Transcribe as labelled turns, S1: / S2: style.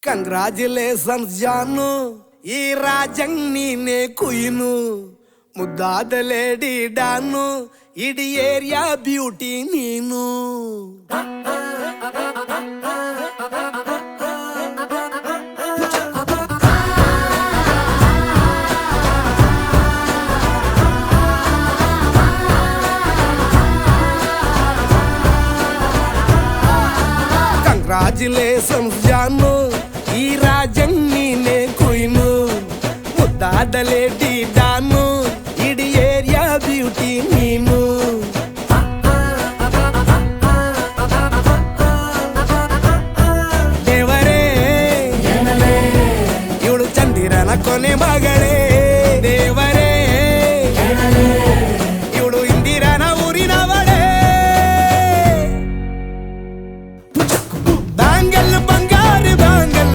S1: Congratulations ಜಾನು, ಈ ರಾಜಂಗ್ ನೀನೆ ಕುಯ್ನು, ಮುದ್ದಾದ ಲೇಡಿ ಡಾನು, ಇಡೀ ಏರಿಯಾ ಬ್ಯೂಟಿ ನೀನು. ಕಂಗ್ರಾಚುಲೇಷನ್ಸ್ ಜಾನು, ಈ ರಾಜಂಗ್ ನೀನೆ ಕುಯ್ನು, ಮುದ್ದಾದ ಲೇಡಿ ಡಾನು,